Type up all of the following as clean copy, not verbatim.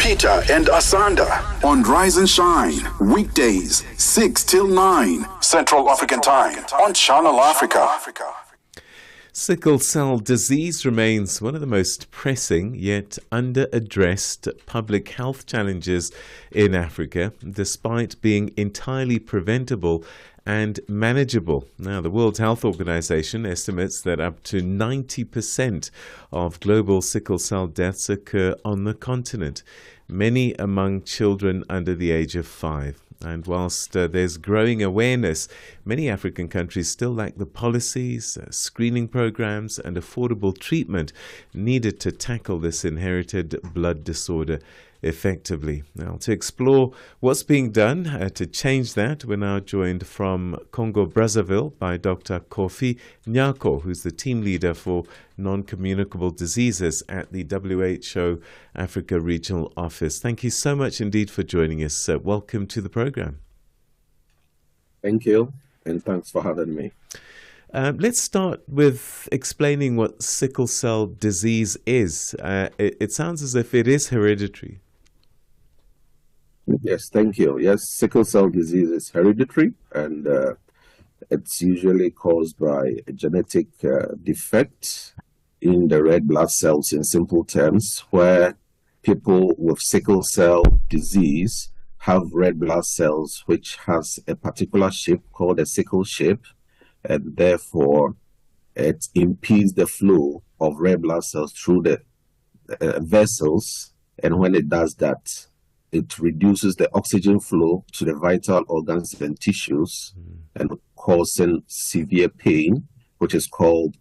Peter and Asanda on Rise and Shine, weekdays 6 till 9 Central African Time on Channel Africa. Sickle cell disease remains one of the most pressing yet under-addressed public health challenges in Africa, despite being entirely preventable and manageable. Now, the World Health Organization estimates that up to 90% of global sickle cell deaths occur on the continent, many among children under the age of 5. And whilst there's growing awareness, many African countries still lack the policies, screening programs, and affordable treatment needed to tackle this inherited blood disorder effectively. Now, to explore what's being done to change that, we're now joined from Congo-Brazzaville by Dr. Kofi Nyarko, who's the team leader for Non-Communicable Diseases at the WHO Africa Regional Office. Thank you so much indeed for joining us. Welcome to the program. Thank you, and thanks for having me. Let's start with explaining what sickle cell disease is. It sounds as if it is hereditary. Yes, thank you. Yes, sickle cell disease is hereditary, and it's usually caused by a genetic defect in the red blood cells, in simple terms, where people with sickle cell disease have red blood cells which has a particular shape called a sickle shape, and therefore it impedes the flow of red blood cells through the vessels, and when it does that, it reduces the oxygen flow to the vital organs and tissues, and causing severe pain, which is called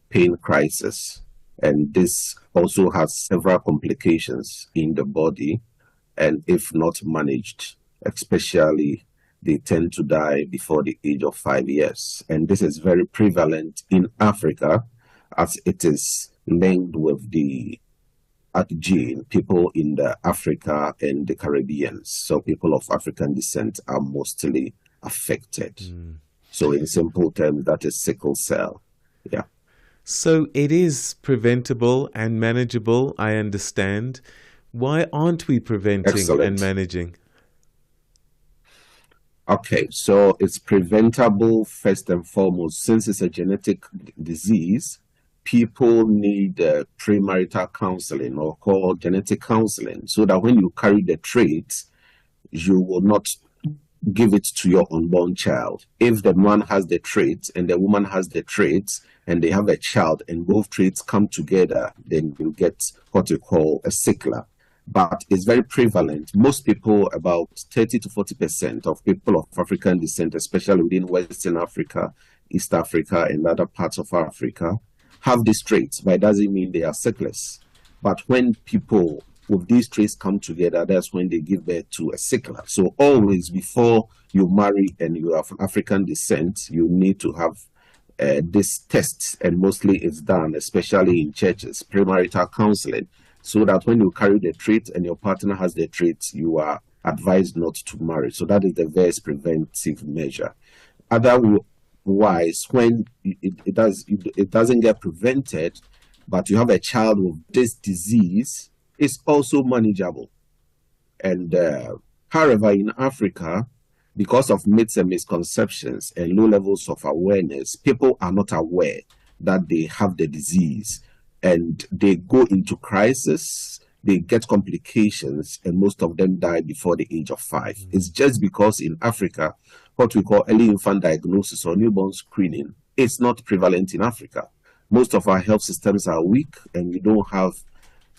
pain crisis. And this also has several complications in the body, and if not managed, especially they tend to die before the age of 5 years. And this is very prevalent in Africa, as it is linked with the gene, people in the Africa and the Caribbean. So people of African descent are mostly affected. So in simple terms, that is sickle cell. Yeah. So it is preventable and manageable, I understand. Why aren't we preventing and managing? Okay, so it's preventable first and foremost. Since it's a genetic disease, people need premarital counseling, or called genetic counseling, so that when you carry the traits, you will not give it to your unborn child. If the man has the traits and the woman has the traits and they have a child and both traits come together, then you get what we call a sickler. But it's very prevalent. Most people, about 30 to 40% of people of African descent, especially within Western Africa, East Africa, and other parts of Africa, have these traits, but it doesn't mean they are sickless. But when people with these traits come together, that's when they give birth to a sickler. So always before you marry and you have African descent, you need to have this test, and mostly it's done, especially in churches, premarital counseling, so that when you carry the trait and your partner has the trait, you are advised not to marry. So that is the best preventive measure. Otherwise, when it doesn't get prevented, but you have a child with this disease, it's also manageable. And however, in Africa, because of myths and misconceptions and low levels of awareness, people are not aware that they have the disease, and they go into crisis, they get complications, and most of them die before the age of 5. It's just because in Africa, what we call early infant diagnosis or newborn screening, it's not prevalent in Africa. Most of our health systems are weak, and we don't have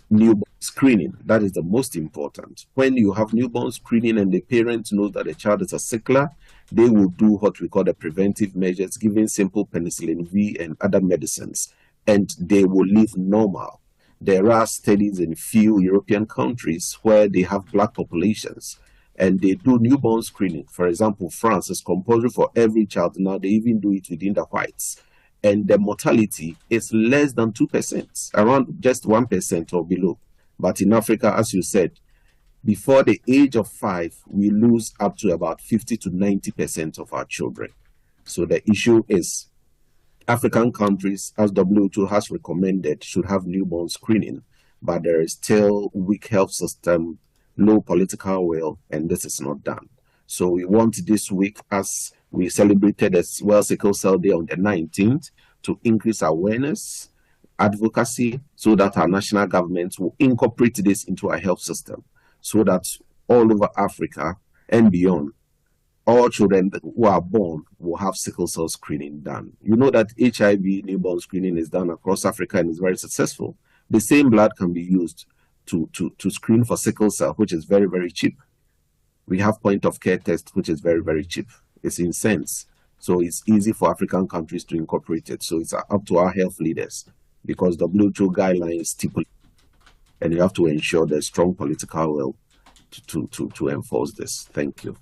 newborn screening. That is the most important. When you have newborn screening and the parents know that the child is a sickler, they will do what we call the preventive measures, giving simple penicillin V and other medicines, and they will live normal. There are studies in few European countries where they have black populations, and they do newborn screening. For example, France is compulsory for every child. Now they even do it within the whites. And the mortality is less than 2%, around just 1% or below. But in Africa, as you said, before the age of 5, we lose up to about 50 to 90% of our children. So the issue is African countries, as WHO has recommended, should have newborn screening. but there is still weak health system, low political will, and this is not done. So we want this week, as we celebrated as well Sickle Cell Day on the 19th, to increase awareness, advocacy, so that our national government will incorporate this into our health system, so that all over Africa and beyond, all children who are born will have sickle cell screening done. You know that HIV newborn screening is done across Africa and is very successful. The same blood can be used to screen for sickle cell, which is very, very cheap. We have point of care test, which is very, very cheap. It's in cents. So it's easy for African countries to incorporate it. So it's up to our health leaders, because WHO guidelines stipulate, and you have to ensure there's strong political will to enforce this. Thank you.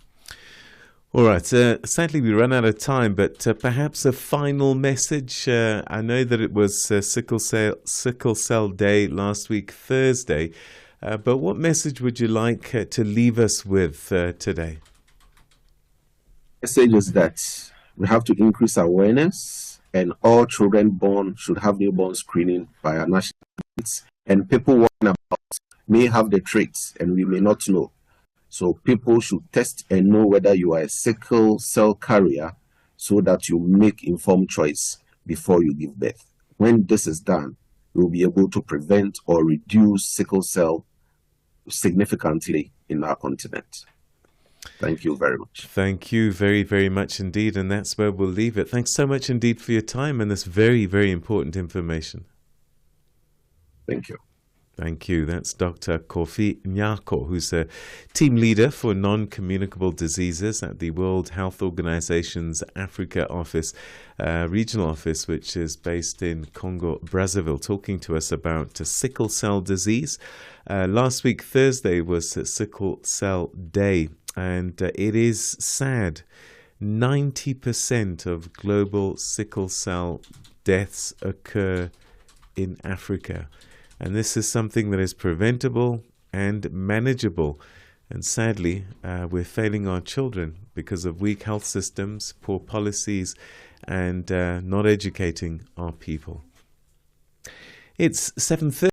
All right. Sadly, we run out of time, but perhaps a final message. I know that it was Sickle Cell Day last week, Thursday, but what message would you like to leave us with today? The message is that we have to increase awareness, and all children born should have newborn screening by our national governments. And people worrying about may have the traits, and we may not know. So people should test and know whether you are a sickle cell carrier, so that you make informed choice before you give birth. When this is done, we will be able to prevent or reduce sickle cell significantly in our continent. Thank you very much. Thank you very, very much indeed. And that's where we'll leave it. Thanks so much indeed for your time and this very, very important information. Thank you. Thank you. That's Dr. Kofi Nyarko, who's a team leader for non-communicable diseases at the World Health Organization's Africa office, regional office, which is based in Congo, Brazzaville, talking to us about sickle cell disease. Last week, Thursday, was Sickle Cell Day, and it is sad. 90% of global sickle cell deaths occur in Africa. And this is something that is preventable and manageable. And sadly, we're failing our children because of weak health systems, poor policies, and not educating our people. It's 7:30.